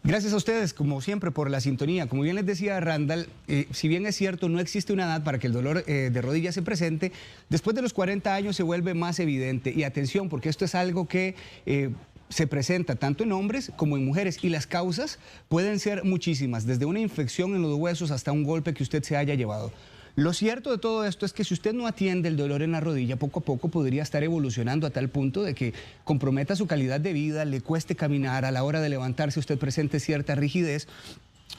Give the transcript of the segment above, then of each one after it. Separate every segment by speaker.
Speaker 1: Gracias a ustedes, como siempre, por la sintonía. Como bien les decía Randall, si bien es cierto, no existe una edad para que el dolor de rodilla se presente, después de los 40 años se vuelve más evidente. Y atención, porque esto es algo que se presenta tanto en hombres como en mujeres, y las causas pueden ser muchísimas, desde una infección en los huesos hasta un golpe que usted se haya llevado. Lo cierto de todo esto es que si usted no atiende el dolor en la rodilla, poco a poco podría estar evolucionando a tal punto de que comprometa su calidad de vida, le cueste caminar, a la hora de levantarse usted presente cierta rigidez.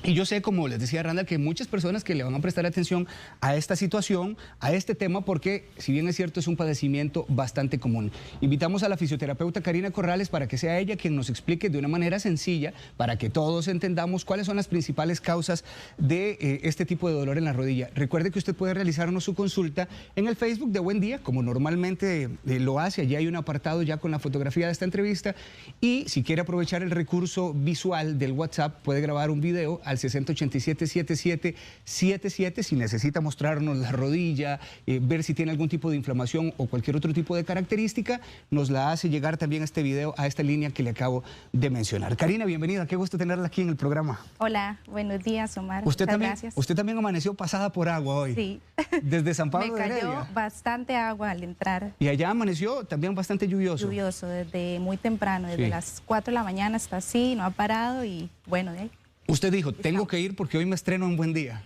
Speaker 1: Y yo sé, como les decía Randall, que hay muchas personas que le van a prestar atención a esta situación, a este tema, porque si bien es cierto, es un padecimiento bastante común. Invitamos a la fisioterapeuta Karina Corrales para que sea ella quien nos explique de una manera sencilla, para que todos entendamos cuáles son las principales causas de este tipo de dolor en la rodilla. Recuerde que usted puede realizarnos su consulta en el Facebook de Buen Día, como normalmente lo hace. Allí hay un apartado ya con la fotografía de esta entrevista, y si quiere aprovechar el recurso visual del WhatsApp, puede grabar un video al 6087-7777 si necesita mostrarnos la rodilla, ver si tiene algún tipo de inflamación o cualquier otro tipo de característica, nos la hace llegar también este video a esta línea que le acabo de mencionar. Karina, bienvenida, qué gusto tenerla aquí en el programa.
Speaker 2: Hola, buenos días, Omar.
Speaker 1: Muchas
Speaker 2: gracias.
Speaker 1: Usted también amaneció pasada por agua hoy.
Speaker 2: Sí.
Speaker 1: Desde San Pablo de Heredia.
Speaker 2: Me cayó bastante agua al entrar.
Speaker 1: Y allá amaneció también bastante lluvioso.
Speaker 2: Lluvioso, desde muy temprano, desde las 4 de la mañana está así, no ha parado y bueno, de ahí.
Speaker 1: Usted dijo, tengo que ir porque hoy me estreno en Buen Día.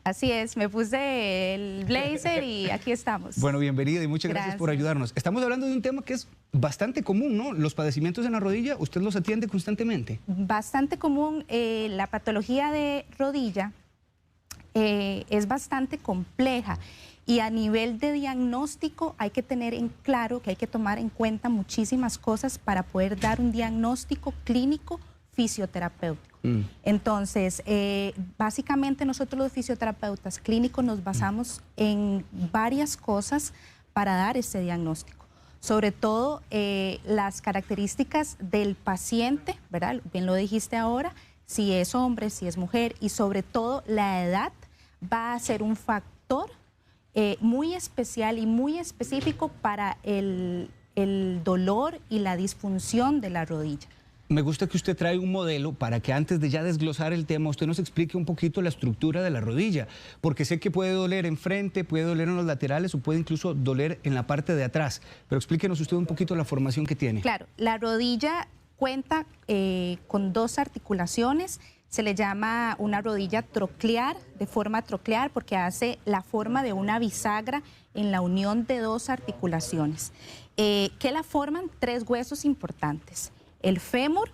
Speaker 2: Así es, me puse el blazer y aquí estamos.
Speaker 1: Bueno, bienvenida y muchas gracias por ayudarnos. Estamos hablando de un tema que es bastante común, ¿no? Los padecimientos en la rodilla, ¿usted los atiende constantemente?
Speaker 2: Bastante común. La patología de rodilla es bastante compleja y a nivel de diagnóstico hay que tener en claro que hay que tomar en cuenta muchísimas cosas para poder dar un diagnóstico clínico fisioterapéutico. Entonces, básicamente nosotros los fisioterapeutas clínicos nos basamos en varias cosas para dar ese diagnóstico. Sobre todo las características del paciente, ¿verdad? Bien lo dijiste ahora, si es hombre, si es mujer, y sobre todo la edad va a ser un factor muy especial y muy específico para el dolor y la disfunción de la rodilla.
Speaker 1: Me gusta que usted trae un modelo para que antes de ya desglosar el tema, usted nos explique un poquito la estructura de la rodilla, porque sé que puede doler enfrente, puede doler en los laterales o puede incluso doler en la parte de atrás, pero explíquenos usted un poquito la formación que tiene.
Speaker 2: Claro, la rodilla cuenta con dos articulaciones, se le llama una rodilla troclear, de forma troclear, porque hace la forma de una bisagra en la unión de dos articulaciones, que la forman tres huesos importantes: el fémur,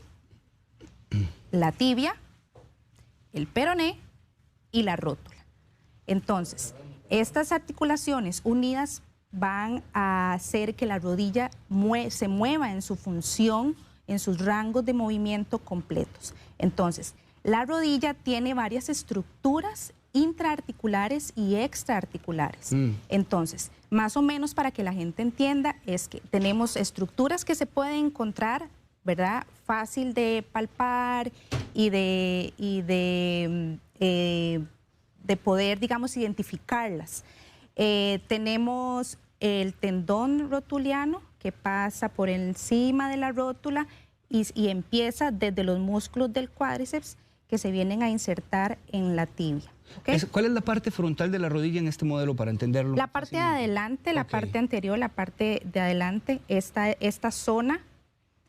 Speaker 2: la tibia, el peroné y la rótula. Entonces, estas articulaciones unidas van a hacer que la rodilla se mueva en su función, en sus rangos de movimiento completos. Entonces, la rodilla tiene varias estructuras intraarticulares y extraarticulares. Entonces, más o menos para que la gente entienda, es que tenemos estructuras que se pueden encontrar, ¿verdad? Fácil de palpar y de poder, digamos, identificarlas. Tenemos el tendón rotuliano que pasa por encima de la rótula y empieza desde los músculos del cuádriceps que se vienen a insertar en la tibia. ¿Okay?
Speaker 1: ¿Cuál es la parte frontal de la rodilla en este modelo para entenderlo?
Speaker 2: La parte de adelante, la parte anterior, la parte de adelante, esta zona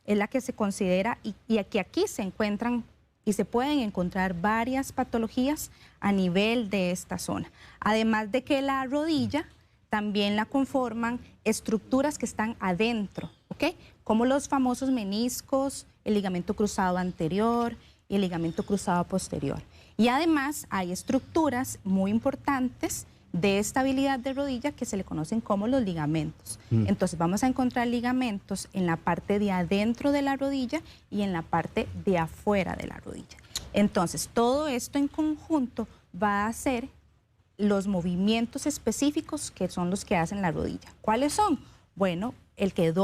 Speaker 2: es la que se considera y aquí se encuentran y se pueden encontrar varias patologías a nivel de esta zona. Además de que la rodilla también la conforman estructuras que están adentro, ¿ok? Como los famosos meniscos, el ligamento cruzado anterior y el ligamento cruzado posterior. Y además hay estructuras muy importantes de estabilidad de rodilla que se le conocen como los ligamentos. Entonces vamos a encontrar ligamentos en la parte de adentro de la rodilla y en la parte de afuera de la rodilla. Entonces todo esto en conjunto va a hacer los movimientos específicos que son los que hacen la rodilla. ¿Cuáles son? Bueno, el que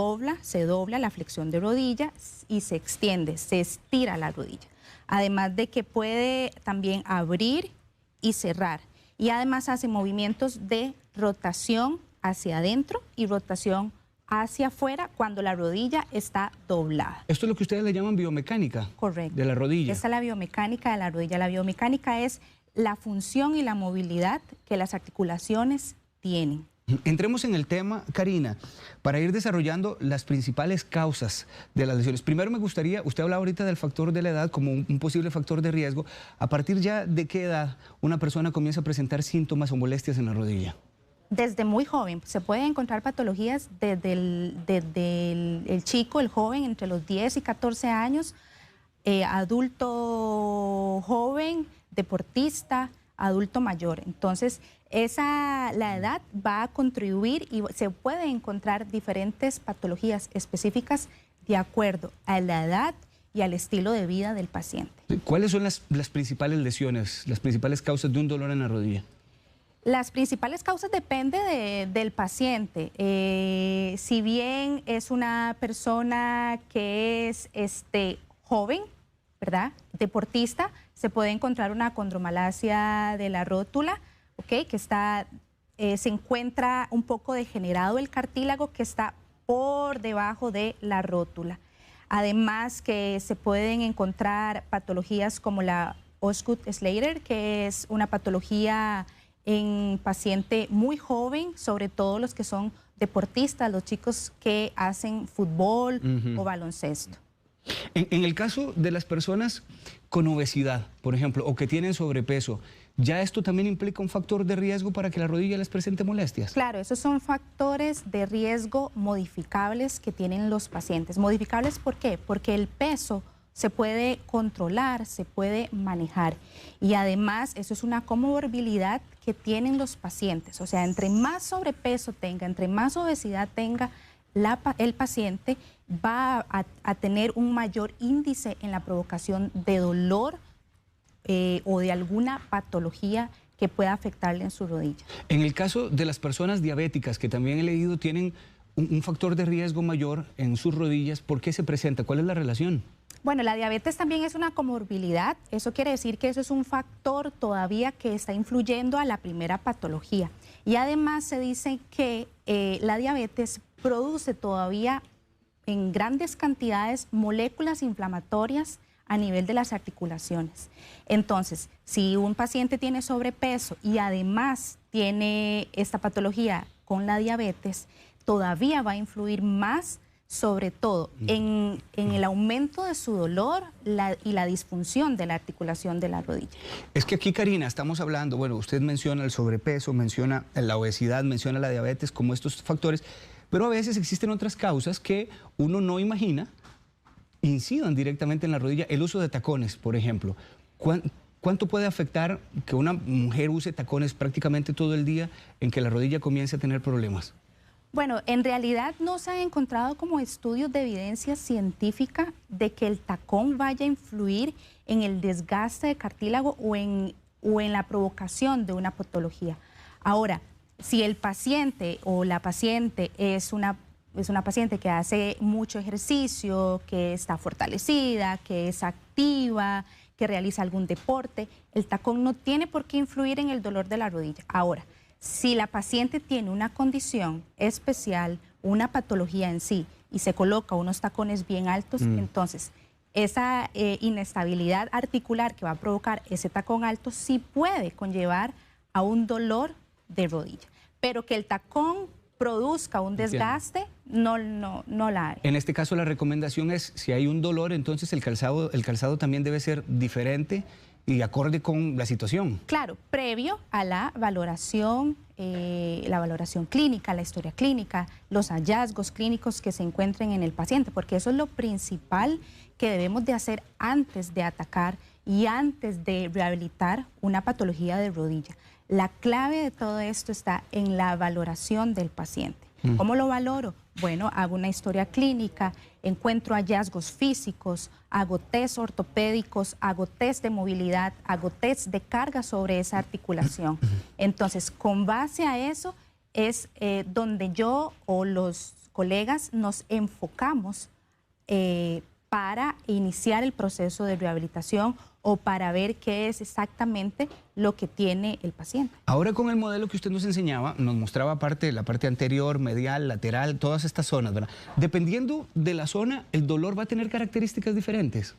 Speaker 2: se dobla la flexión de rodilla y se extiende, se estira la rodilla. Además de que puede también abrir y cerrar. Y además hace movimientos de rotación hacia adentro y rotación hacia afuera cuando la rodilla está doblada.
Speaker 1: Esto es lo que ustedes le llaman biomecánica.
Speaker 2: Correcto.
Speaker 1: De la rodilla.
Speaker 2: Esa es la biomecánica de la rodilla. La biomecánica es la función y la movilidad que las articulaciones tienen.
Speaker 1: Entremos en el tema, Karina, para ir desarrollando las principales causas de las lesiones. Primero me gustaría, usted hablaba ahorita del factor de la edad como un posible factor de riesgo. ¿A partir ya de qué edad una persona comienza a presentar síntomas o molestias en la rodilla?
Speaker 2: Desde muy joven. Se pueden encontrar patologías desde el chico, el joven, entre los 10 y 14 años, adulto joven, deportista, adulto mayor. Entonces, la edad va a contribuir y se pueden encontrar diferentes patologías específicas de acuerdo a la edad y al estilo de vida del paciente.
Speaker 1: ¿Cuáles son las principales lesiones, las principales causas de un dolor en la rodilla?
Speaker 2: Las principales causas dependen del paciente. Si bien es una persona que es joven, ¿verdad? Deportista, se puede encontrar una acondromalacia de la rótula, ¿okay? Que se encuentra un poco degenerado el cartílago que está por debajo de la rótula. Además que se pueden encontrar patologías como la Osgood-Schlatter, que es una patología en paciente muy joven, sobre todo los que son deportistas, los chicos que hacen fútbol o baloncesto.
Speaker 1: En el caso de las personas con obesidad, por ejemplo, o que tienen sobrepeso, ¿ya esto también implica un factor de riesgo para que la rodilla les presente molestias?
Speaker 2: Claro, esos son factores de riesgo modificables que tienen los pacientes. ¿Modificables por qué? Porque el peso se puede controlar, se puede manejar. Y además, eso es una comorbilidad que tienen los pacientes. O sea, entre más sobrepeso tenga, entre más obesidad tenga el paciente, va a tener un mayor índice en la provocación de dolor o de alguna patología que pueda afectarle en su rodilla.
Speaker 1: En el caso de las personas diabéticas, que también he leído tienen un factor de riesgo mayor en sus rodillas, ¿por qué se presenta? ¿Cuál es la relación?
Speaker 2: Bueno, la diabetes también es una comorbilidad. Eso quiere decir que eso es un factor todavía que está influyendo a la primera patología. Y además se dice que la diabetes produce todavía en grandes cantidades moléculas inflamatorias a nivel de las articulaciones. Entonces, si un paciente tiene sobrepeso y además tiene esta patología con la diabetes, todavía va a influir más, sobre todo en el aumento de su dolor y la disfunción de la articulación de la rodilla.
Speaker 1: Es que aquí, Karina, estamos hablando, bueno, usted menciona el sobrepeso, menciona la obesidad, menciona la diabetes como estos factores, pero a veces existen otras causas que uno no imagina incidan directamente en la rodilla. El uso de tacones, por ejemplo. ¿Cuánto puede afectar que una mujer use tacones prácticamente todo el día en que la rodilla comience a tener problemas?
Speaker 2: Bueno, en realidad no se han encontrado como estudios de evidencia científica de que el tacón vaya a influir en el desgaste de cartílago o en la provocación de una patología. Ahora, si el paciente o la paciente es una paciente que hace mucho ejercicio, que está fortalecida, que es activa, que realiza algún deporte, el tacón no tiene por qué influir en el dolor de la rodilla. Ahora, si la paciente tiene una condición especial, una patología en sí, y se coloca unos tacones bien altos, entonces esa inestabilidad articular que va a provocar ese tacón alto sí puede conllevar a un dolor de rodilla. Pero que el tacón produzca un desgaste, no la hay.
Speaker 1: En este caso la recomendación es, si hay un dolor, entonces el calzado también debe ser diferente y acorde con la situación.
Speaker 2: Claro, previo a la valoración clínica, la historia clínica, los hallazgos clínicos que se encuentren en el paciente, porque eso es lo principal que debemos de hacer antes de atacar y antes de rehabilitar una patología de rodilla. La clave de todo esto está en la valoración del paciente. ¿Cómo lo valoro? Bueno, hago una historia clínica, encuentro hallazgos físicos, hago test ortopédicos, hago test de movilidad, hago test de carga sobre esa articulación. Entonces, con base a eso es donde yo o los colegas nos enfocamos para iniciar el proceso de rehabilitación o para ver qué es exactamente lo que tiene el paciente.
Speaker 1: Ahora con el modelo que usted nos enseñaba, nos mostraba la parte anterior, medial, lateral, todas estas zonas, ¿verdad? Dependiendo de la zona, el dolor va a tener características diferentes.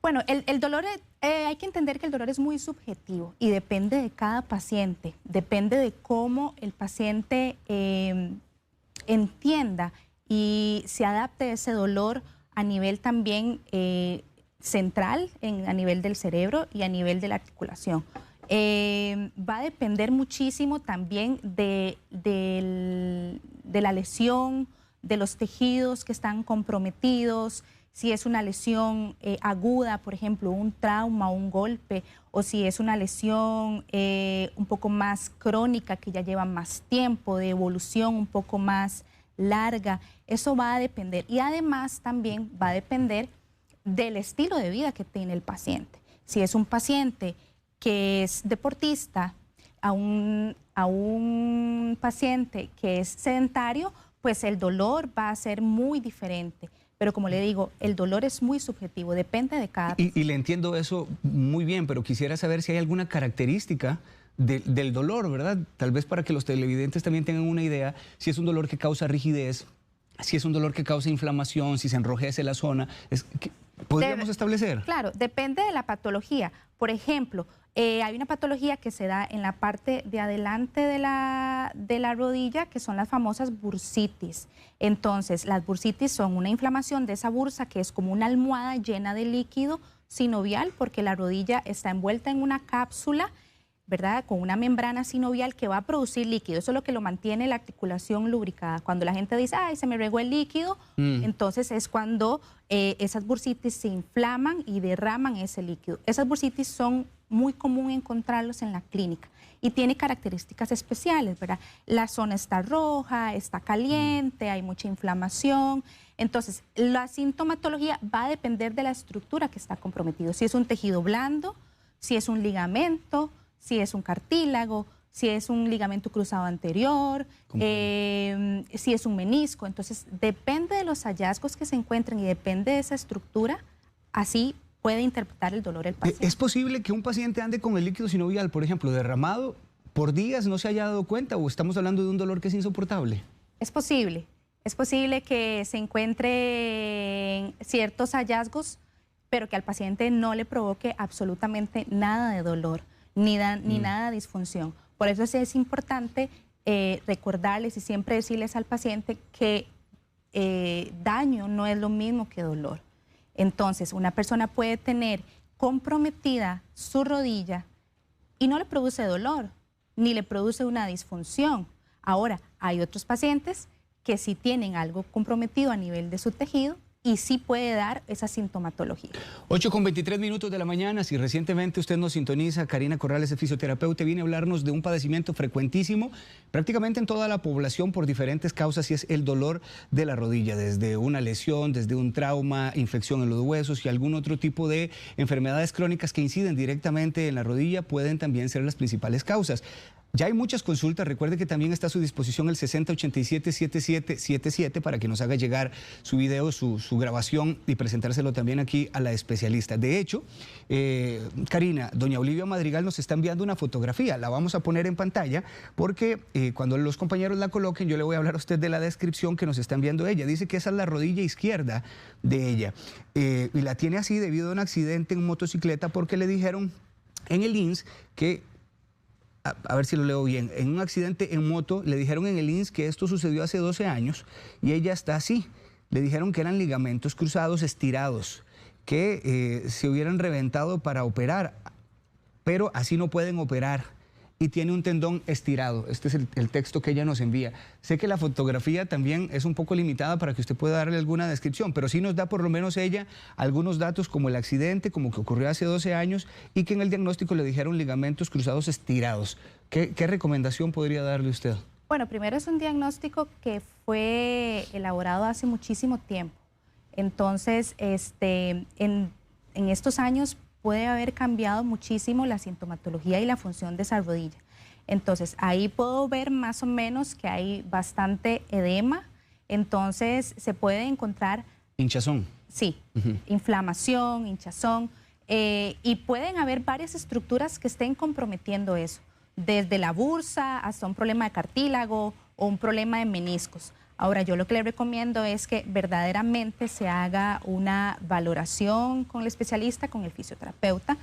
Speaker 2: Bueno, el dolor, hay que entender que el dolor es muy subjetivo y depende de cada paciente, depende de cómo el paciente entienda y se adapte a ese dolor a nivel también central, a nivel del cerebro y a nivel de la articulación. Va a depender muchísimo también de la lesión, de los tejidos que están comprometidos, si es una lesión aguda, por ejemplo, un trauma, un golpe, o si es una lesión un poco más crónica, que ya lleva más tiempo, de evolución un poco más larga. Eso va a depender. Y además también va a depender del estilo de vida que tiene el paciente. Si es un paciente que es deportista, a un paciente que es sedentario, pues el dolor va a ser muy diferente. Pero como le digo, el dolor es muy subjetivo, depende de cada paciente.
Speaker 1: Y le entiendo eso muy bien, pero quisiera saber si hay alguna característica del dolor, ¿verdad? Tal vez para que los televidentes también tengan una idea, si es un dolor que causa rigidez, si es un dolor que causa inflamación, si se enrojece la zona. ¿Podríamos establecer?
Speaker 2: Claro, depende de la patología. Por ejemplo, hay una patología que se da en la parte de adelante de la rodilla, que son las famosas bursitis. Entonces, las bursitis son una inflamación de esa bursa que es como una almohada llena de líquido sinovial, porque la rodilla está envuelta en una cápsula, ¿verdad? Con una membrana sinovial que va a producir líquido. Eso es lo que lo mantiene la articulación lubricada. Cuando la gente dice, ay, se me regó el líquido, entonces es cuando esas bursitis se inflaman y derraman ese líquido. Esas bursitis son muy común encontrarlos en la clínica y tiene características especiales, ¿verdad? La zona está roja, está caliente, hay mucha inflamación. Entonces, la sintomatología va a depender de la estructura que está comprometido. Si es un tejido blando, si es un ligamento, si es un cartílago, si es un ligamento cruzado anterior, si es un menisco. Entonces, depende de los hallazgos que se encuentren y depende de esa estructura, así puede interpretar el dolor el paciente.
Speaker 1: ¿Es posible que un paciente ande con el líquido sinovial, por ejemplo, derramado por días, no se haya dado cuenta, o estamos hablando de un dolor que es insoportable?
Speaker 2: Es posible que se encuentren ciertos hallazgos, pero que al paciente no le provoque absolutamente nada de dolor, ni nada de disfunción. Por eso es importante recordarles y siempre decirles al paciente que daño no es lo mismo que dolor. Entonces, una persona puede tener comprometida su rodilla y no le produce dolor, ni le produce una disfunción. Ahora, hay otros pacientes que sí tienen algo comprometido a nivel de su tejido y sí puede dar esa sintomatología.
Speaker 1: 8:23 de la mañana, si recientemente usted nos sintoniza, Karina Corrales es fisioterapeuta, viene a hablarnos de un padecimiento frecuentísimo prácticamente en toda la población por diferentes causas, y es el dolor de la rodilla, desde una lesión, desde un trauma, infección en los huesos y algún otro tipo de enfermedades crónicas que inciden directamente en la rodilla pueden también ser las principales causas. Ya hay muchas consultas, recuerde que también está a su disposición el 6087-7777 para que nos haga llegar su video, su grabación y presentárselo también aquí a la especialista. De hecho, Karina, doña Olivia Madrigal nos está enviando una fotografía, la vamos a poner en pantalla porque cuando los compañeros la coloquen yo le voy a hablar a usted de la descripción que nos está enviando ella. Dice que esa es la rodilla izquierda de ella y la tiene así debido a un accidente en motocicleta porque le dijeron en el INS que... A ver si lo leo bien. En un accidente en moto le dijeron en el INS que esto sucedió hace 12 años y ella está así. Le dijeron que eran ligamentos cruzados estirados, que se hubieran reventado para operar, pero así no pueden operar. Y tiene un tendón estirado. Este es el texto que ella nos envía. Sé que la fotografía también es un poco limitada para que usted pueda darle alguna descripción, pero sí nos da por lo menos ella algunos datos como el accidente, como que ocurrió hace 12 años y que en el diagnóstico le dijeron ligamentos cruzados estirados. ¿Qué recomendación podría darle usted?
Speaker 2: Bueno, primero es un diagnóstico que fue elaborado hace muchísimo tiempo. Entonces, en estos años puede haber cambiado muchísimo la sintomatología y la función de esa rodilla. Entonces, ahí puedo ver más o menos que hay bastante edema, entonces se puede encontrar...
Speaker 1: Hinchazón.
Speaker 2: Sí, inflamación, hinchazón, y pueden haber varias estructuras que estén comprometiendo eso, desde la bursa hasta un problema de cartílago o un problema de meniscos. Ahora, yo lo que le recomiendo es que verdaderamente se haga una valoración con el especialista, con el fisioterapeuta,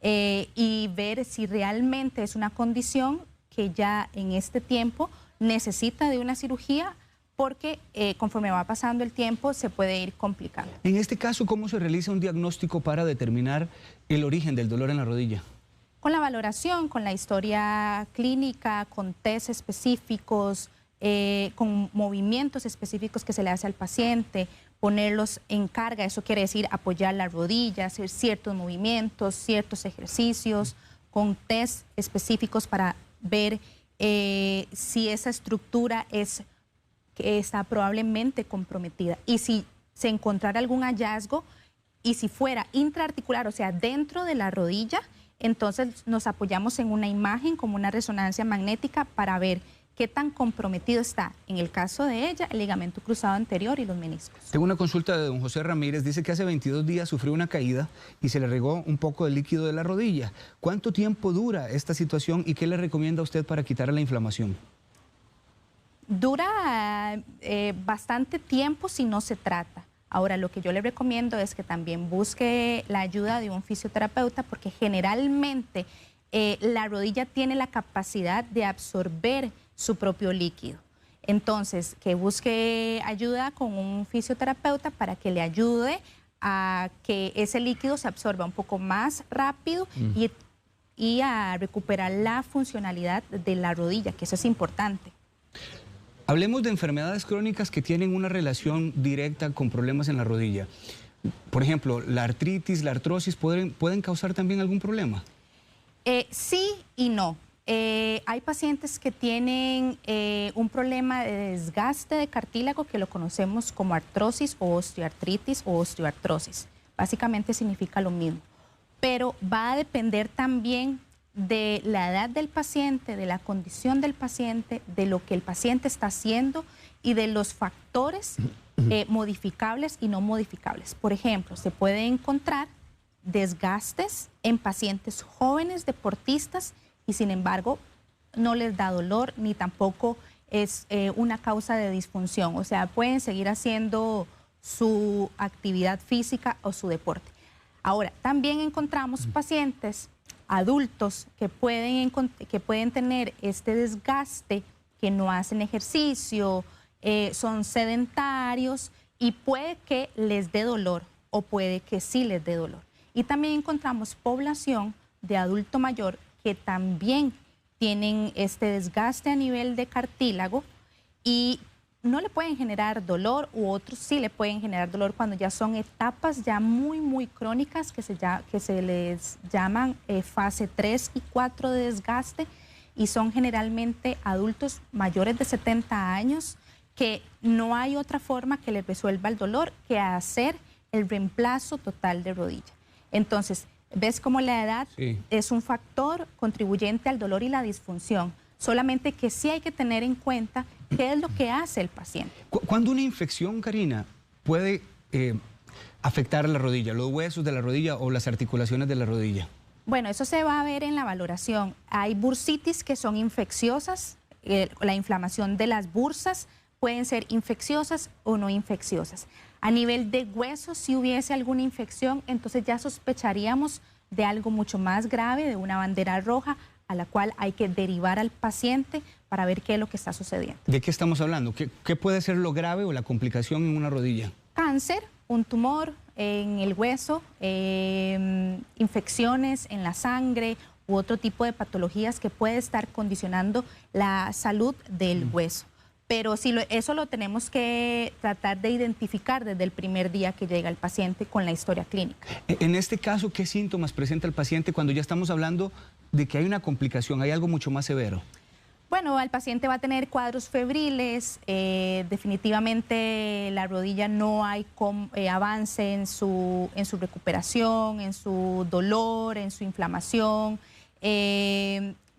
Speaker 2: y ver si realmente es una condición que ya en este tiempo necesita de una cirugía, porque conforme va pasando el tiempo se puede ir complicando.
Speaker 1: En este caso, ¿cómo se realiza un diagnóstico para determinar el origen del dolor en la rodilla?
Speaker 2: Con la valoración, con la historia clínica, con test específicos, con movimientos específicos que se le hace al paciente, ponerlos en carga, eso quiere decir apoyar la rodilla, hacer ciertos movimientos, ciertos ejercicios, con test específicos para ver si esa estructura está probablemente comprometida. Y si se encontrara algún hallazgo, y si fuera intraarticular, o sea, dentro de la rodilla, entonces nos apoyamos en una imagen como una resonancia magnética para ver qué tan comprometido está, en el caso de ella, el ligamento cruzado anterior y los meniscos.
Speaker 1: Tengo una consulta de don José Ramírez, dice que hace 22 días sufrió una caída y se le regó un poco de líquido de la rodilla. ¿Cuánto tiempo dura esta situación y qué le recomienda a usted para quitar la inflamación?
Speaker 2: Dura bastante tiempo si no se trata. Ahora, lo que yo le recomiendo es que también busque la ayuda de un fisioterapeuta, porque generalmente la rodilla tiene la capacidad de absorber su propio líquido. Entonces, que busque ayuda con un fisioterapeuta para que le ayude a que ese líquido se absorba un poco más rápido y a recuperar la funcionalidad de la rodilla, que eso es importante.
Speaker 1: Hablemos de enfermedades crónicas que tienen una relación directa con problemas en la rodilla. Por ejemplo, la artritis, la artrosis, ¿pueden causar también algún problema?
Speaker 2: Sí y no. Hay pacientes que tienen un problema de desgaste de cartílago que lo conocemos como artrosis o osteoartritis o osteoartrosis. Básicamente significa lo mismo. Pero va a depender también de la edad del paciente, de la condición del paciente, de lo que el paciente está haciendo y de los factores modificables y no modificables. Por ejemplo, se puede encontrar desgastes en pacientes jóvenes deportistas y sin embargo no les da dolor ni tampoco es una causa de disfunción. O sea, pueden seguir haciendo su actividad física o su deporte. Ahora, también encontramos pacientes adultos que pueden tener este desgaste, que no hacen ejercicio, son sedentarios y puede que les dé dolor o puede que sí les dé dolor. Y también encontramos población de adulto mayor que también tienen este desgaste a nivel de cartílago y no le pueden generar dolor, u otros sí le pueden generar dolor cuando ya son etapas ya muy crónicas que se les llaman fase 3 y 4 de desgaste, y son generalmente adultos mayores de 70 años que no hay otra forma que les resuelva el dolor que hacer el reemplazo total de rodilla. Entonces, ves cómo la edad es un factor contribuyente al dolor y la disfunción, solamente que sí hay que tener en cuenta qué es lo que hace el paciente.
Speaker 1: ¿Cuándo una infección, Karina, puede afectar a la rodilla, los huesos de la rodilla o las articulaciones de la rodilla?
Speaker 2: Bueno, eso se va a ver en la valoración. Hay bursitis que son infecciosas, la inflamación de las bursas pueden ser infecciosas o no infecciosas. A nivel de huesos, si hubiese alguna infección, entonces ya sospecharíamos de algo mucho más grave, de una bandera roja, a la cual hay que derivar al paciente para ver qué es lo que está sucediendo.
Speaker 1: ¿De qué estamos hablando? ¿Qué puede ser lo grave o la complicación en una rodilla?
Speaker 2: Cáncer, un tumor en el hueso, infecciones en la sangre u otro tipo de patologías que puede estar condicionando la salud del hueso. Pero si eso lo tenemos que tratar de identificar desde el primer día que llega el paciente con la historia clínica.
Speaker 1: En este caso, ¿qué síntomas presenta el paciente cuando ya estamos hablando de que hay una complicación, hay algo mucho más severo?
Speaker 2: Bueno, el paciente va a tener cuadros febriles, definitivamente la rodilla no hay avance en su recuperación, en su dolor, en su inflamación.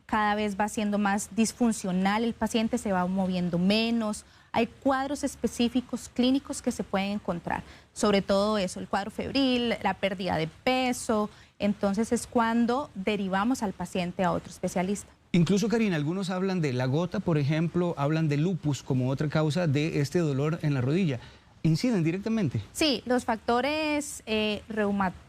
Speaker 2: Cada vez va siendo más disfuncional el paciente, se va moviendo menos, hay cuadros específicos clínicos que se pueden encontrar, sobre todo eso, el cuadro febril, la pérdida de peso, entonces es cuando derivamos al paciente a otro especialista.
Speaker 1: Incluso, Karina, algunos hablan de la gota, por ejemplo, hablan de lupus como otra causa de este dolor en la rodilla. ¿Inciden directamente?
Speaker 2: Sí, los factores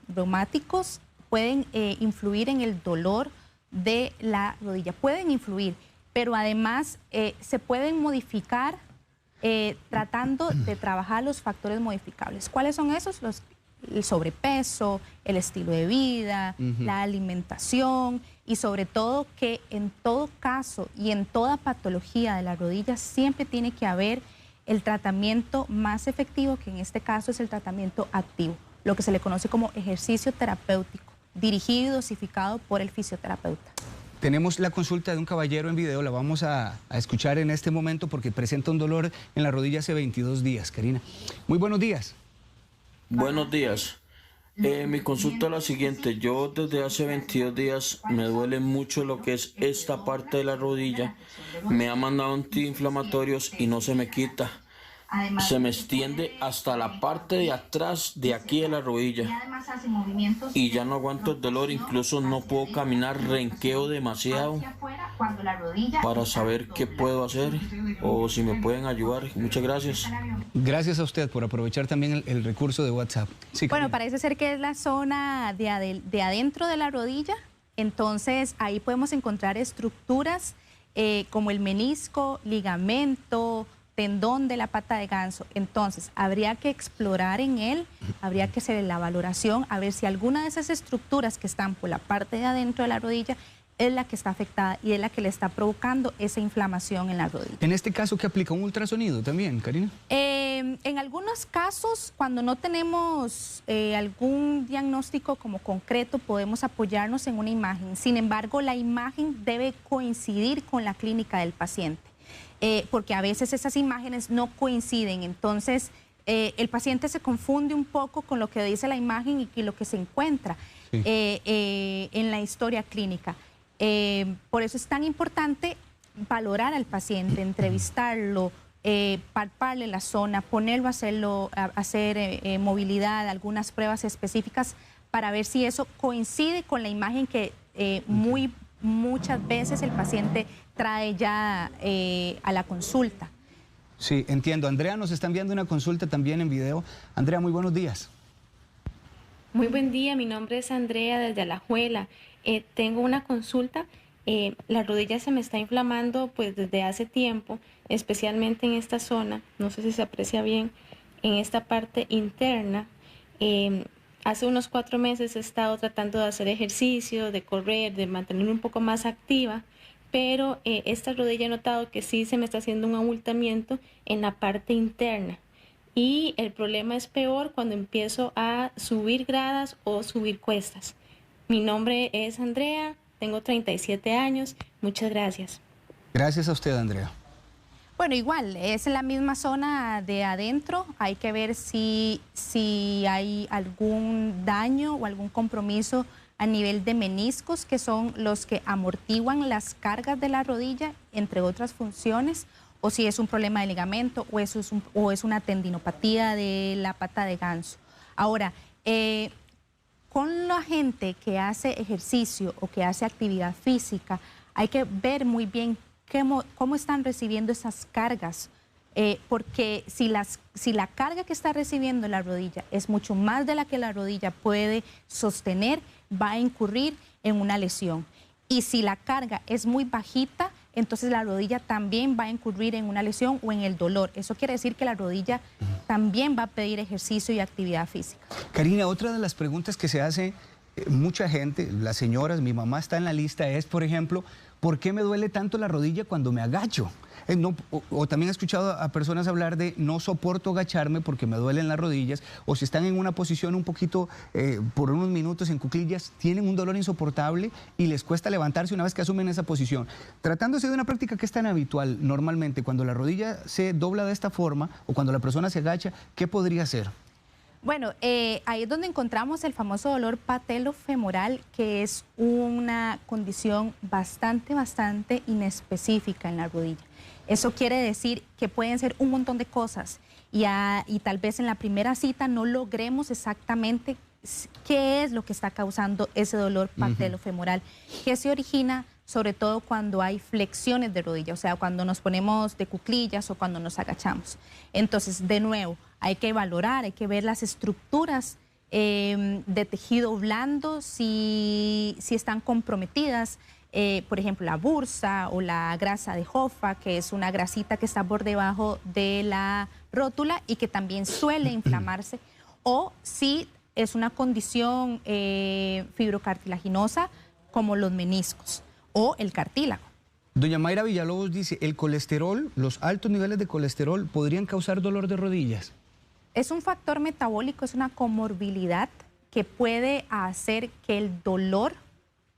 Speaker 2: reumáticos pueden influir en el dolor de la rodilla, pueden influir, pero además se pueden modificar tratando de trabajar los factores modificables. ¿Cuáles son esos? El sobrepeso, el estilo de vida, la alimentación y sobre todo que en todo caso y en toda patología de la rodilla siempre tiene que haber el tratamiento más efectivo, que en este caso es el tratamiento activo, lo que se le conoce como ejercicio terapéutico, dirigido y dosificado por el fisioterapeuta.
Speaker 1: Tenemos la consulta de un caballero en video, la vamos a escuchar en este momento porque presenta un dolor en la rodilla hace 22 días, Karina. Muy buenos días.
Speaker 3: Buenos días. Mi consulta es la siguiente. Yo desde hace 22 días me duele mucho lo que es esta parte de la rodilla. Me ha mandado antiinflamatorios y no se me quita. Se me extiende hasta la parte de atrás de aquí de la rodilla. Y ya no aguanto el dolor, incluso no puedo caminar, renqueo demasiado. Para saber qué puedo hacer o si me pueden ayudar. Muchas gracias.
Speaker 1: Gracias a usted por aprovechar también el recurso de WhatsApp. Sí,
Speaker 2: bueno, parece ser que es la zona de adentro de la rodilla, entonces ahí podemos encontrar estructuras como el menisco, ligamento, tendón de la pata de ganso. Entonces, habría que explorar en él, habría que hacer la valoración, a ver si alguna de esas estructuras que están por la parte de adentro de la rodilla es la que está afectada y es la que le está provocando esa inflamación en la rodilla.
Speaker 1: En este caso, ¿qué aplica un ultrasonido también, Karina?
Speaker 2: En algunos casos, cuando no tenemos algún diagnóstico como concreto, podemos apoyarnos en una imagen. Sin embargo, la imagen debe coincidir con la clínica del paciente. Porque a veces esas imágenes no coinciden, entonces el paciente se confunde un poco con lo que dice la imagen y lo que se encuentra en la historia clínica. Por eso es tan importante valorar al paciente, entrevistarlo, palparle la zona, ponerlo a hacer movilidad, algunas pruebas específicas para ver si eso coincide con la imagen que muchas veces el paciente trae ya a la consulta.
Speaker 1: Sí, entiendo. Andrea nos está enviando una consulta también en video. Andrea, muy buenos días.
Speaker 4: Muy buen día, mi nombre es Andrea desde Alajuela. Tengo una consulta. La rodilla se me está inflamando pues desde hace tiempo, especialmente en esta zona, no sé si se aprecia bien, en esta parte interna. Hace unos 4 meses he estado tratando de hacer ejercicio, de correr, de mantenerme un poco más activa, pero esta rodilla he notado que sí se me está haciendo un abultamiento en la parte interna. Y el problema es peor cuando empiezo a subir gradas o subir cuestas. Mi nombre es Andrea, tengo 37 años. Muchas gracias.
Speaker 1: Gracias a usted, Andrea.
Speaker 2: Bueno, igual, es la misma zona de adentro. Hay que ver si hay algún daño o algún compromiso a nivel de meniscos, que son los que amortiguan las cargas de la rodilla, entre otras funciones, o si es un problema de ligamento o es una tendinopatía de la pata de ganso. Ahora, con la gente que hace ejercicio o que hace actividad física, hay que ver muy bien cómo están recibiendo esas cargas, porque si la carga que está recibiendo la rodilla es mucho más de la que la rodilla puede sostener, va a incurrir en una lesión. Y si la carga es muy bajita, entonces la rodilla también va a incurrir en una lesión o en el dolor. Eso quiere decir que la rodilla también va a pedir ejercicio y actividad física.
Speaker 1: Karina, otra de las preguntas que se hace mucha gente, las señoras, mi mamá está en la lista, es, por ejemplo, ¿por qué me duele tanto la rodilla cuando me agacho? O también he escuchado a personas hablar de no soporto agacharme porque me duelen las rodillas, o si están en una posición un poquito, por unos minutos en cuclillas, tienen un dolor insoportable y les cuesta levantarse una vez que asumen esa posición. Tratándose de una práctica que es tan habitual normalmente, cuando la rodilla se dobla de esta forma o cuando la persona se agacha, ¿qué podría hacer?
Speaker 2: Bueno, ahí es donde encontramos el famoso dolor patelofemoral, que es una condición bastante inespecífica en la rodilla. Eso quiere decir que pueden ser un montón de cosas y tal vez en la primera cita no logremos exactamente qué es lo que está causando ese dolor patelofemoral, que se origina sobre todo cuando hay flexiones de rodilla, o sea, cuando nos ponemos de cuclillas o cuando nos agachamos. Entonces, de nuevo, hay que valorar, hay que ver las estructuras de tejido blando, si están comprometidas, por ejemplo, la bursa o la grasa de Hoffa, que es una grasita que está por debajo de la rótula y que también suele inflamarse, o si es una condición fibrocartilaginosa como los meniscos o el cartílago.
Speaker 1: Doña Mayra Villalobos dice, ¿el colesterol, los altos niveles de colesterol podrían causar dolor de rodillas?
Speaker 2: Es un factor metabólico, es una comorbilidad que puede hacer que el dolor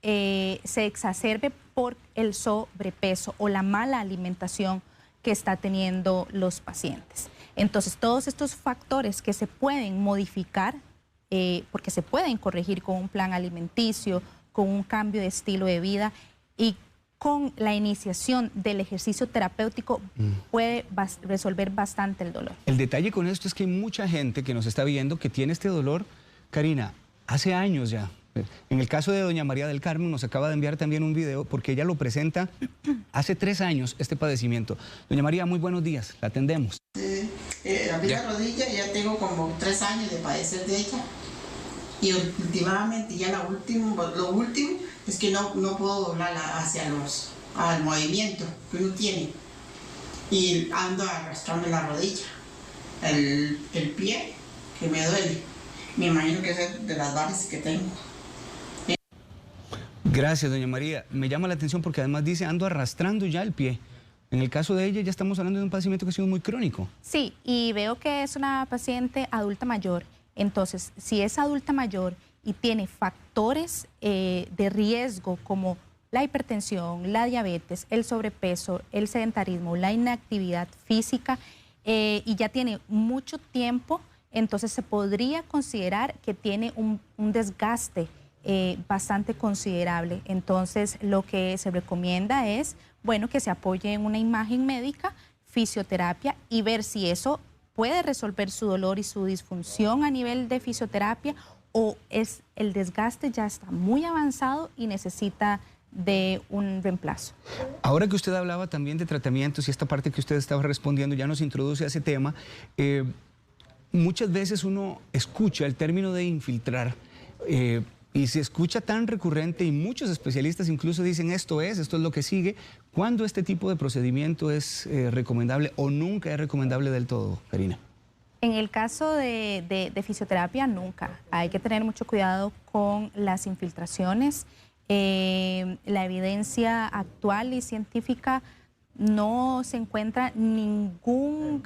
Speaker 2: se exacerbe por el sobrepeso o la mala alimentación que está teniendo los pacientes. Entonces, todos estos factores que se pueden modificar, porque se pueden corregir con un plan alimenticio, con un cambio de estilo de vida y con la iniciación del ejercicio terapéutico puede resolver bastante el dolor.
Speaker 1: El detalle con esto es que hay mucha gente que nos está viendo que tiene este dolor, Karina, hace años ya. En el caso de doña María del Carmen nos acaba de enviar también un video porque ella lo presenta hace 3 años este padecimiento. Doña María, muy buenos días, la atendemos.
Speaker 5: A mí la rodilla ya tengo como 3 años de padecer de ella y últimamente ya lo último es que no puedo doblarla hacia al movimiento que uno tiene y ando arrastrando la rodilla, el pie que me duele. Me imagino que es de las varices que tengo.
Speaker 1: Gracias, doña María. Me llama la atención porque además dice, ando arrastrando ya el pie. En el caso de ella ya estamos hablando de un padecimiento que ha sido muy crónico.
Speaker 2: Sí, y veo que es una paciente adulta mayor. Entonces, si es adulta mayor y tiene factores de riesgo como la hipertensión, la diabetes, el sobrepeso, el sedentarismo, la inactividad física y ya tiene mucho tiempo, entonces se podría considerar que tiene un desgaste bastante considerable. Entonces, lo que se recomienda es, bueno, que se apoye en una imagen médica, fisioterapia y ver si eso puede resolver su dolor y su disfunción a nivel de fisioterapia o es el desgaste ya está muy avanzado y necesita de un reemplazo.
Speaker 1: Ahora que usted hablaba también de tratamientos y esta parte que usted estaba respondiendo ya nos introduce a ese tema, muchas veces uno escucha el término de infiltrar y se escucha tan recurrente y muchos especialistas incluso dicen esto es lo que sigue. ¿Cuándo este tipo de procedimiento es recomendable o nunca es recomendable del todo, Karina?
Speaker 2: En el caso de fisioterapia, nunca. Hay que tener mucho cuidado con las infiltraciones. La evidencia actual y científica no se encuentra ningún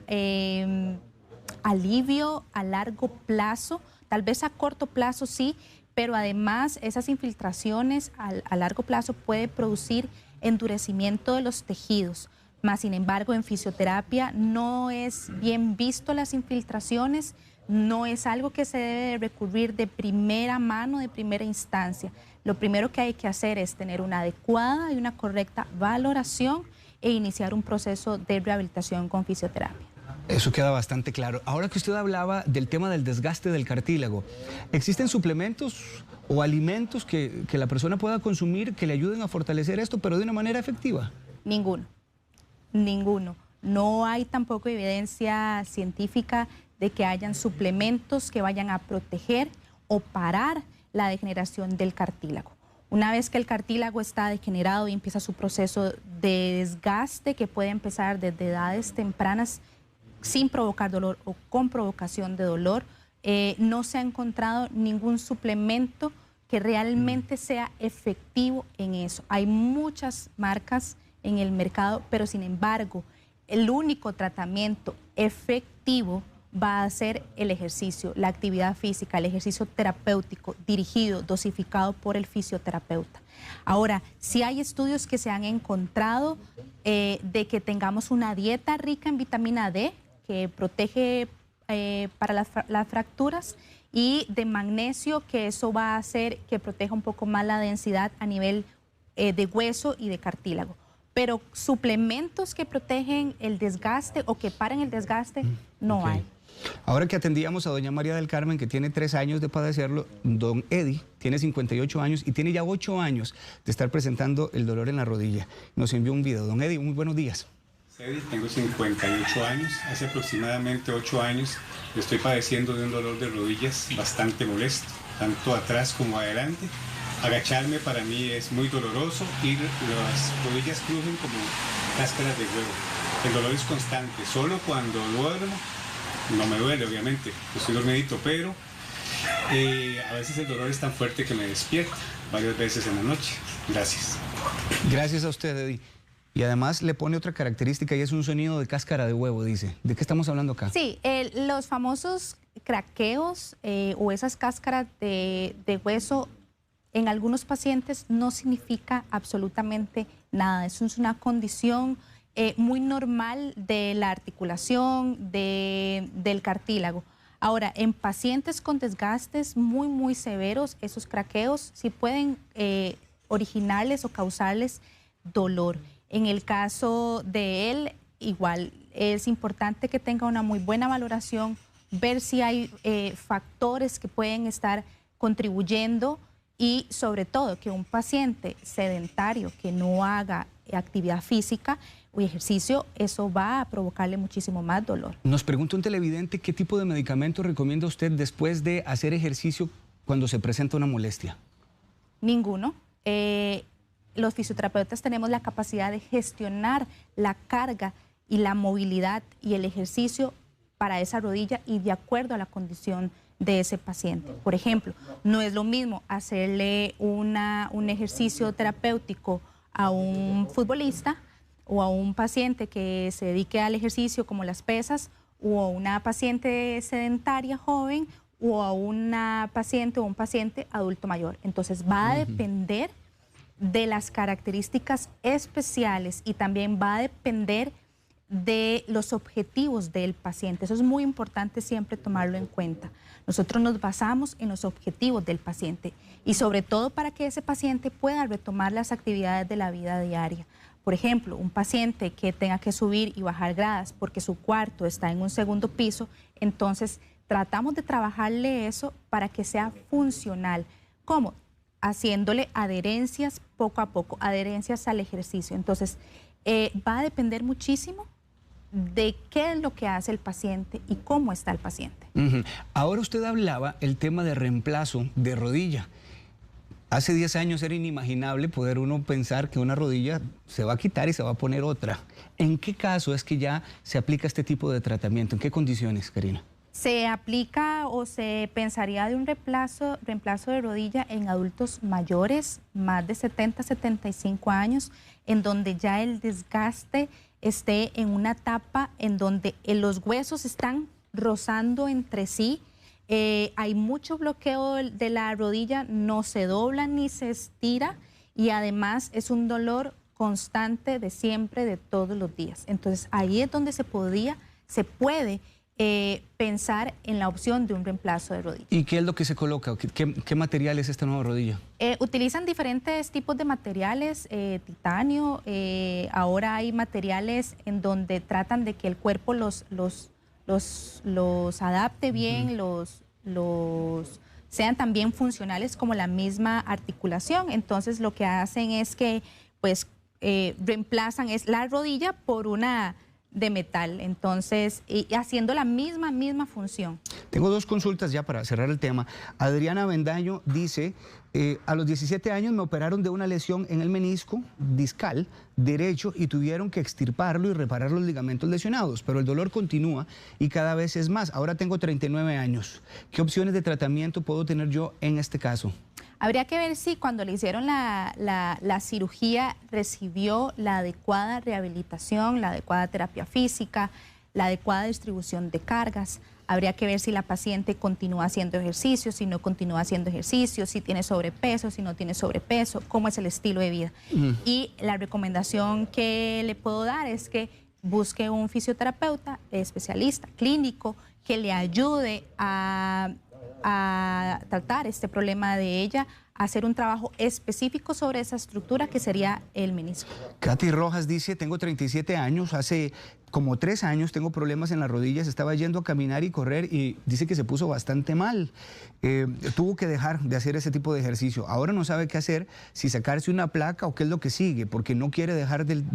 Speaker 2: alivio a largo plazo, tal vez a corto plazo sí, pero además esas infiltraciones a largo plazo puede producir endurecimiento de los tejidos. Más sin embargo, en fisioterapia no es bien visto las infiltraciones, no es algo que se debe recurrir de primera mano, de primera instancia. Lo primero que hay que hacer es tener una adecuada y una correcta valoración e iniciar un proceso de rehabilitación con fisioterapia.
Speaker 1: Eso queda bastante claro. Ahora que usted hablaba del tema del desgaste del cartílago, ¿existen suplementos o alimentos que la persona pueda consumir que le ayuden a fortalecer esto, pero de una manera efectiva?
Speaker 2: Ninguno. No hay tampoco evidencia científica de que hayan suplementos que vayan a proteger o parar la degeneración del cartílago. Una vez que el cartílago está degenerado y empieza su proceso de desgaste que puede empezar desde edades tempranas sin provocar dolor o con provocación de dolor, no se ha encontrado ningún suplemento que realmente sea efectivo en eso. Hay muchas marcas en el mercado, pero sin embargo, el único tratamiento efectivo va a ser el ejercicio, la actividad física, el ejercicio terapéutico, dirigido, dosificado por el fisioterapeuta. Ahora, sí hay estudios que se han encontrado de que tengamos una dieta rica en vitamina D, que protege para las fracturas, y de magnesio, que eso va a hacer que proteja un poco más la densidad a nivel de hueso y de cartílago. Pero suplementos que protegen el desgaste o que paren el desgaste, no hay.
Speaker 1: Ahora que atendíamos a doña María del Carmen, que tiene 3 años de padecerlo, don Eddie tiene 58 años y tiene ya 8 años de estar presentando el dolor en la rodilla. Nos envió un video. Don Eddie, muy buenos días.
Speaker 6: Tengo 58 años, hace aproximadamente 8 años estoy padeciendo de un dolor de rodillas bastante molesto, tanto atrás como adelante. Agacharme para mí es muy doloroso y las rodillas crujen como cáscaras de huevo. El dolor es constante, solo cuando duermo, no me duele obviamente, estoy dormidito, pero a veces el dolor es tan fuerte que me despierta varias veces en la noche. Gracias.
Speaker 1: Gracias a usted, Eddie. Y además le pone otra característica y es un sonido de cáscara de huevo, dice. ¿De qué estamos hablando acá?
Speaker 2: Sí, los famosos craqueos o esas cáscaras de hueso en algunos pacientes no significa absolutamente nada. Eso es una condición muy normal de la articulación, del cartílago. Ahora, en pacientes con desgastes muy severos, esos craqueos sí pueden originarles o causarles dolor. En el caso de él, igual, es importante que tenga una muy buena valoración, ver si hay factores que pueden estar contribuyendo y sobre todo que un paciente sedentario que no haga actividad física o ejercicio, eso va a provocarle muchísimo más dolor.
Speaker 1: Nos pregunta un televidente qué tipo de medicamento recomienda usted después de hacer ejercicio cuando se presenta una molestia.
Speaker 2: Ninguno. Los fisioterapeutas tenemos la capacidad de gestionar la carga y la movilidad y el ejercicio para esa rodilla y de acuerdo a la condición de ese paciente. Por ejemplo, no es lo mismo hacerle un ejercicio terapéutico a un futbolista o a un paciente que se dedique al ejercicio como las pesas, o a una paciente sedentaria joven, o a una paciente o un paciente adulto mayor. Entonces va a depender de las características especiales y también va a depender de los objetivos del paciente. Eso es muy importante siempre tomarlo en cuenta. Nosotros nos basamos en los objetivos del paciente y sobre todo para que ese paciente pueda retomar las actividades de la vida diaria. Por ejemplo, un paciente que tenga que subir y bajar gradas porque su cuarto está en un segundo piso, entonces tratamos de trabajarle eso para que sea funcional. ¿Cómo? Haciéndole adherencias poco a poco, adherencias al ejercicio. Entonces, va a depender muchísimo de qué es lo que hace el paciente y cómo está el paciente.
Speaker 1: Ahora usted hablaba el tema de reemplazo de rodilla. Hace 10 años era inimaginable poder uno pensar que una rodilla se va a quitar y se va a poner otra. ¿En qué caso es que ya se aplica este tipo de tratamiento? ¿En qué condiciones, Karina?
Speaker 2: Se aplica o se pensaría de un reemplazo de rodilla en adultos mayores, más de 70, 75 años, en donde ya el desgaste esté en una etapa en donde los huesos están rozando entre sí. Hay mucho bloqueo de la rodilla, no se dobla ni se estira y además es un dolor constante de siempre, de todos los días. Entonces ahí es donde se puede pensar en la opción de un reemplazo de rodilla.
Speaker 1: ¿Y qué es lo que se coloca? ¿Qué material es esta nueva rodilla?
Speaker 2: Utilizan diferentes tipos de materiales, titanio, ahora hay materiales en donde tratan de que el cuerpo los adapte bien, sean también funcionales como la misma articulación. Entonces lo que hacen es que pues reemplazan la rodilla por una de metal, entonces, y haciendo la misma función.
Speaker 1: Tengo 2 consultas ya para cerrar el tema. Adriana Avendaño dice, a los 17 años me operaron de una lesión en el menisco discal derecho y tuvieron que extirparlo y reparar los ligamentos lesionados, pero el dolor continúa y cada vez es más. Ahora tengo 39 años. ¿Qué opciones de tratamiento puedo tener yo en este caso?
Speaker 2: Habría que ver si cuando le hicieron la cirugía recibió la adecuada rehabilitación, la adecuada terapia física, la adecuada distribución de cargas. Habría que ver si la paciente continúa haciendo ejercicio, si no continúa haciendo ejercicio, si tiene sobrepeso, si no tiene sobrepeso, cómo es el estilo de vida. Y la recomendación que le puedo dar es que busque un fisioterapeuta especialista, clínico, que le ayude a tratar este problema de ella, hacer un trabajo específico sobre esa estructura que sería el menisco.
Speaker 1: Katy Rojas dice, tengo 37 años, hace como 3 años tengo problemas en las rodillas, estaba yendo a caminar y correr y dice que se puso bastante mal. Tuvo que dejar de hacer ese tipo de ejercicio. Ahora no sabe qué hacer, si sacarse una placa o qué es lo que sigue, porque no quiere dejar del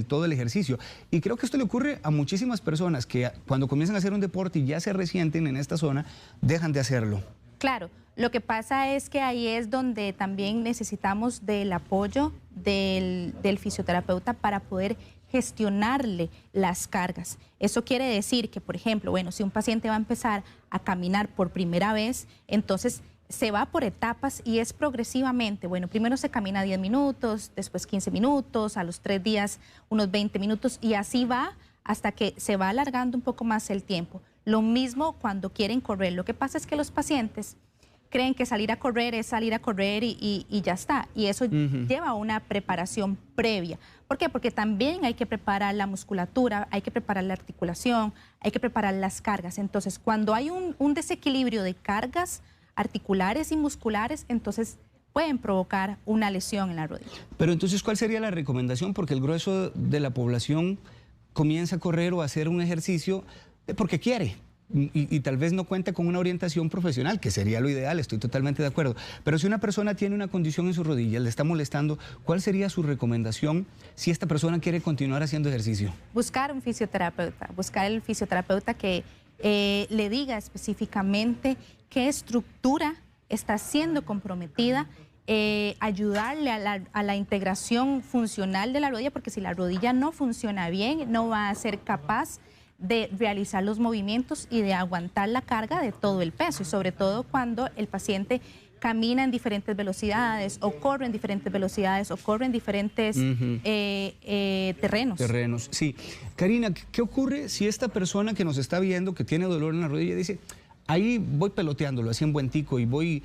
Speaker 1: todo el ejercicio. Y creo que esto le ocurre a muchísimas personas que cuando comienzan a hacer un deporte y ya se resienten en esta zona, dejan de hacerlo.
Speaker 2: Claro, lo que pasa es que ahí es donde también necesitamos del apoyo del fisioterapeuta para poder gestionarle las cargas. Eso quiere decir que, por ejemplo, bueno, si un paciente va a empezar a caminar por primera vez, entonces se va por etapas y es progresivamente. Bueno, primero se camina 10 minutos, después 15 minutos, a los 3 días unos 20 minutos y así va hasta que se va alargando un poco más el tiempo. Lo mismo cuando quieren correr. Lo que pasa es que los pacientes creen que salir a correr es salir a correr y ya está. Y eso lleva a una preparación previa. ¿Por qué? Porque también hay que preparar la musculatura, hay que preparar la articulación, hay que preparar las cargas. Entonces, cuando hay un desequilibrio de cargas articulares y musculares, entonces pueden provocar una lesión en la rodilla.
Speaker 1: Pero entonces, ¿cuál sería la recomendación? Porque el grueso de la población comienza a correr o a hacer un ejercicio porque quiere. Y tal vez no cuenta con una orientación profesional, que sería lo ideal, estoy totalmente de acuerdo. Pero si una persona tiene una condición en sus rodillas, le está molestando, ¿cuál sería su recomendación si esta persona quiere continuar haciendo ejercicio?
Speaker 2: Buscar un fisioterapeuta, buscar el fisioterapeuta que le diga específicamente qué estructura está siendo comprometida, ayudarle a la integración funcional de la rodilla, porque si la rodilla no funciona bien, no va a ser capaz de realizar los movimientos y de aguantar la carga de todo el peso, y sobre todo cuando el paciente camina en diferentes velocidades o corre en diferentes velocidades o corre en diferentes terrenos.
Speaker 1: Sí. Karina, ¿qué ocurre si esta persona que nos está viendo, que tiene dolor en la rodilla, dice, ahí voy peloteándolo, así en buen tico, y voy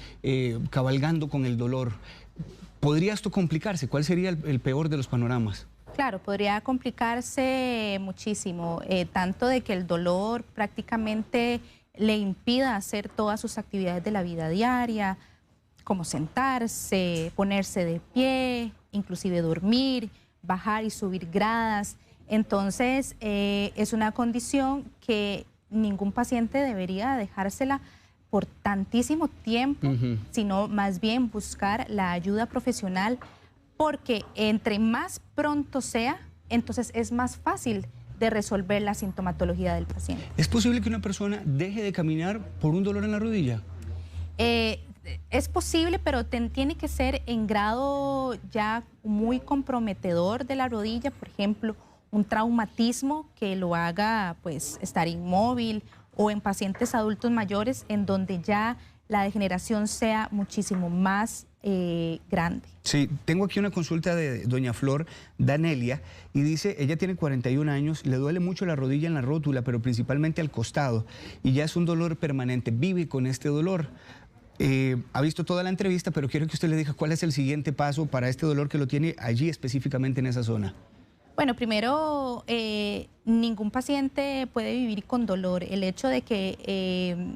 Speaker 1: cabalgando con el dolor? ¿Podría esto complicarse? ¿Cuál sería el peor de los panoramas?
Speaker 2: Claro, podría complicarse muchísimo, tanto de que el dolor prácticamente le impida hacer todas sus actividades de la vida diaria, como sentarse, ponerse de pie, inclusive dormir, bajar y subir gradas. Entonces, es una condición que ningún paciente debería dejársela por tantísimo tiempo, sino más bien buscar la ayuda profesional, porque entre más pronto sea, entonces es más fácil de resolver la sintomatología del paciente.
Speaker 1: ¿Es posible que una persona deje de caminar por un dolor en la rodilla?
Speaker 2: Es posible, pero tiene que ser en grado ya muy comprometedor de la rodilla, por ejemplo, un traumatismo que lo haga pues estar inmóvil, o en pacientes adultos mayores en donde ya la degeneración sea muchísimo más grande.
Speaker 1: Sí, tengo aquí una consulta de doña Flor Danelia y dice, ella tiene 41 años, le duele mucho la rodilla en la rótula, pero principalmente al costado, y ya es un dolor permanente, vive con este dolor. Ha visto toda la entrevista, pero quiero que usted le diga cuál es el siguiente paso para este dolor que lo tiene allí específicamente en esa zona.
Speaker 2: Bueno, primero, ningún paciente puede vivir con dolor. El hecho de que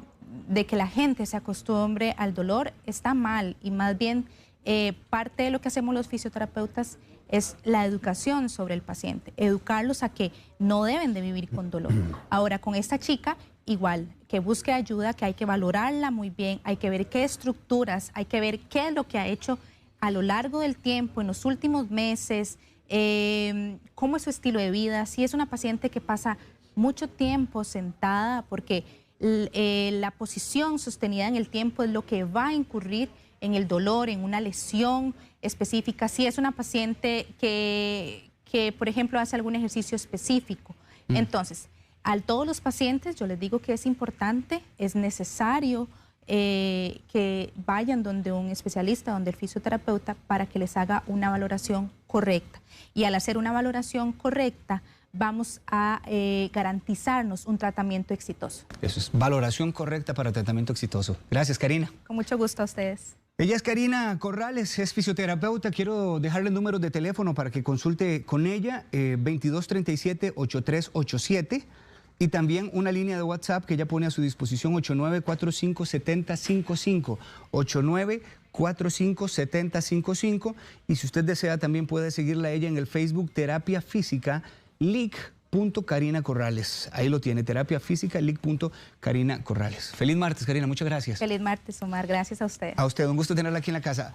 Speaker 2: la gente se acostumbre al dolor está mal, y más bien parte de lo que hacemos los fisioterapeutas es la educación sobre el paciente, educarlos a que no deben de vivir con dolor. Ahora, con esta chica, igual, que busque ayuda, que hay que valorarla muy bien, hay que ver qué estructuras, hay que ver qué es lo que ha hecho a lo largo del tiempo, en los últimos meses, cómo es su estilo de vida, si es una paciente que pasa mucho tiempo sentada, porque la posición sostenida en el tiempo es lo que va a incurrir en el dolor, en una lesión específica. Si es una paciente que por ejemplo, hace algún ejercicio específico. Entonces, a todos los pacientes yo les digo que es importante, es necesario que vayan donde un especialista, donde el fisioterapeuta, para que les haga una valoración correcta. Y al hacer una valoración correcta, vamos a garantizarnos un tratamiento exitoso.
Speaker 1: Eso es, valoración correcta para tratamiento exitoso. Gracias, Karina.
Speaker 2: Con mucho gusto a ustedes.
Speaker 1: Ella es Karina Corrales, es fisioterapeuta. Quiero dejarle el número de teléfono para que consulte con ella, 2237-8387. Y también una línea de WhatsApp que ella pone a su disposición, 8945-7055, 8945-7055. Y si usted desea, también puede seguirla a ella en el Facebook Terapia Física Karina Corrales. Ahí lo tiene, Terapia Física Karina Corrales. Feliz martes, Karina, muchas gracias.
Speaker 2: Feliz martes, Omar. Gracias a usted.
Speaker 1: A usted, un gusto tenerla aquí en la casa.